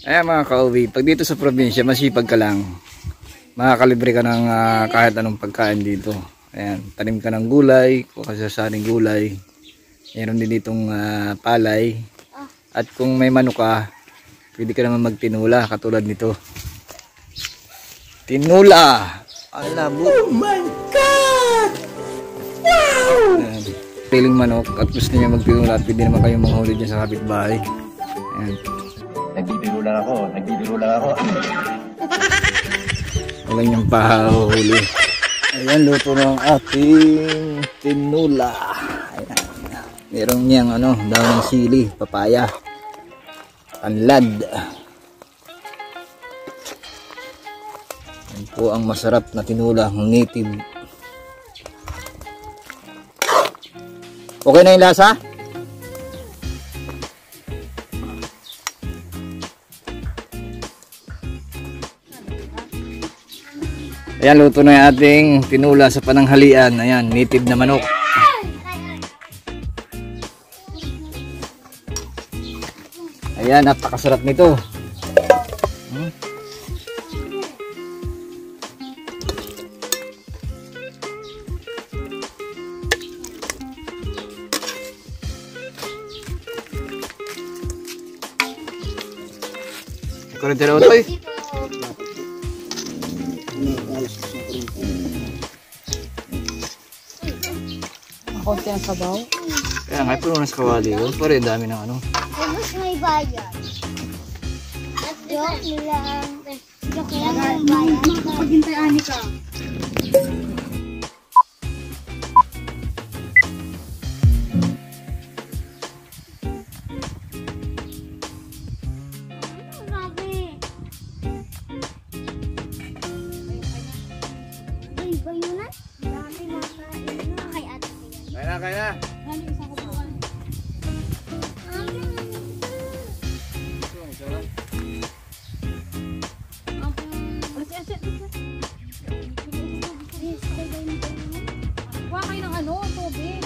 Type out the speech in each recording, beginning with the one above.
Ayan mga kauwi, pag dito sa probinsya, masipag ka lang. Makakalibre ka ng kahit anong pagkain dito. Ayan, tanim ka ng gulay, kung kasasaring gulay. Meron din ditong palay. At kung may manok ka, pwede ka naman magtinula katulad nito. Tinula! Alabo! Oh my God! Wow! Ayan, piling manok at gusto niya magtinula at pwede naman kayong manghuli dyan sa kapitbahay. Ayan. Nagbibiro lang ako. Wala niyang pahuli. Ayan, luto ng ating tinula. Ayan. Meron niyang daon ng sili, papaya, tanlad. Ayan po ang masarap na tinula, native. Okay na yung lasa? Ayan, luto na yung ating tinula sa pananghalian. Ayan, native na manok. Ayan, napakasarap nito. Kurente na utoy. Konti ang sabaw. Kaya nga, puno na sa kawali. Pare, dami ng Tapos may bayan. At joke lang. Joke lang ang bayan. Paghintay ani ka. Grabe. Ay, bayunan? Dami na kain na. Kay ate ko yan. Kaya na. Ano isa ko pa? Kuha kayo ng tubig.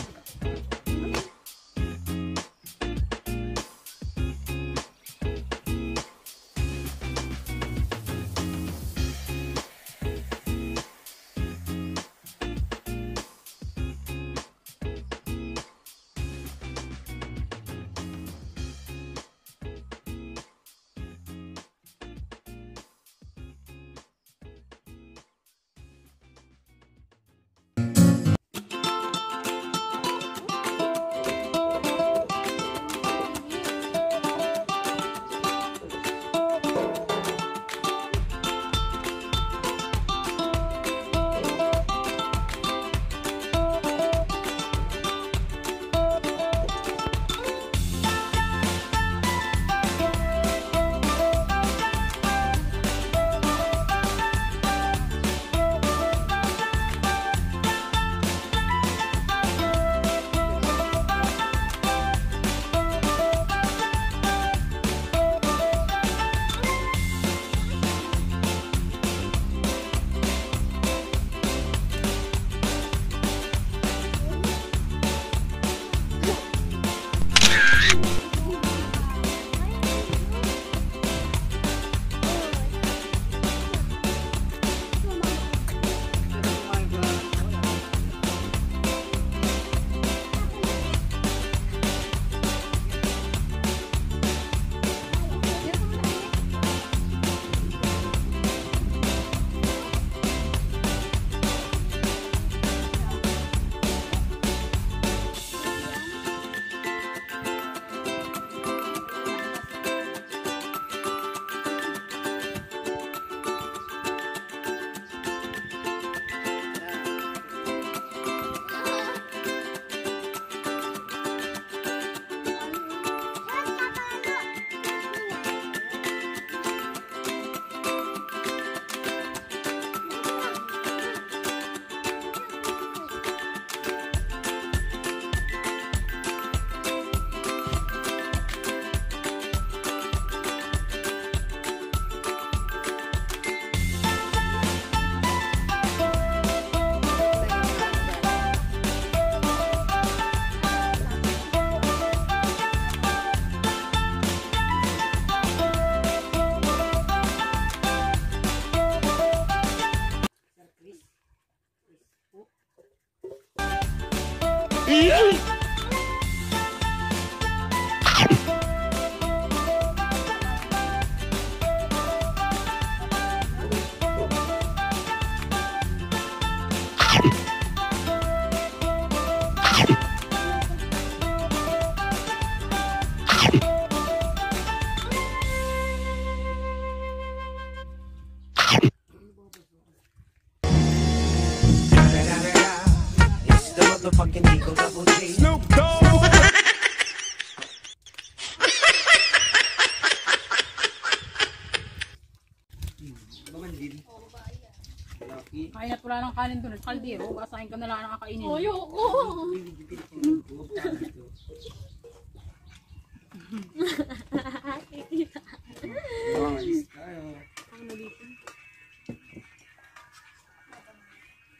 Kain at wala ng kanin doon. Kaldero. Asahin ka na lang ang kakainin. Ayoko.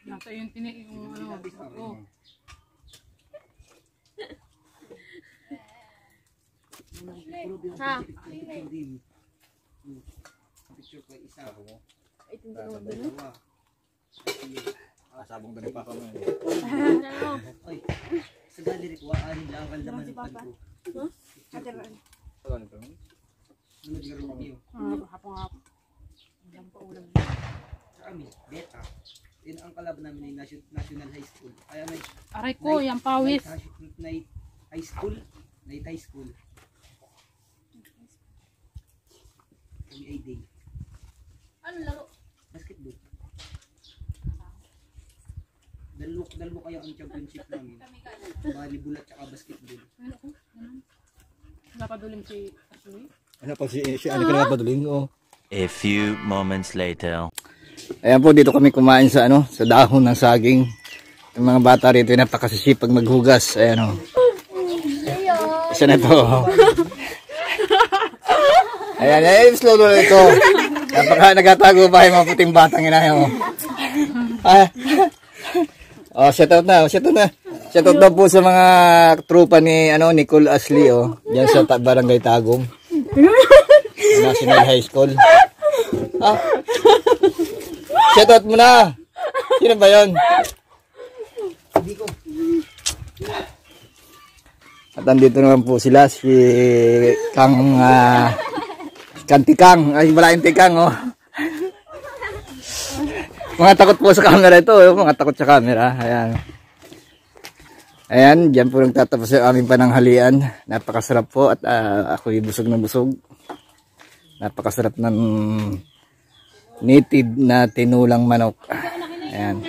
Nasa yung yung ano. Oh. Ha? Sabong doon pa kami. Oy, sa galeri ko, aanin lang ang laman ng pan ko. Ano ito? Nagkaroon niyo. Hapong-hapong. Ulam pa ulam. Sa amin, beta. Yun ang kalaban namin ng National High School. Kaya may Aray ko, yung pawis. night high school. Night high school. Kami ay day. Ano laro? Basketball. Dalawa kaya ang championship namin. Volleyball at saka basketball. Napadulim si Ashley. Ano pa si ano ka napaduling? Oh. A few moments later. Ayan po, dito kami kumain sa ano, sa dahon ng saging. Yung mga bata rito ay napakasisipag maghugas. Ayan o. Isa na ito. Ayan, ayan, slow doon ito. Napaka nagatago ba yung mga puting batang inahin mo. Oh, shout out na, shout out na. Shout out daw po sa mga trupa ni Nicole Ashley diyan sa Barangay Tagum. National High School. Shout out mo na. Sino ba 'yon? At andito naman po sila si Kang Kantikang, ay Balain Tikang Mga takot po sa camera ito, mga takot sa camera. Ayan. Ayan, diyan po nagtatapos yung aming pananghalian. Napakasarap po at ako'y busog na busog. Napakasarap ng native na tinulang manok. Ayan.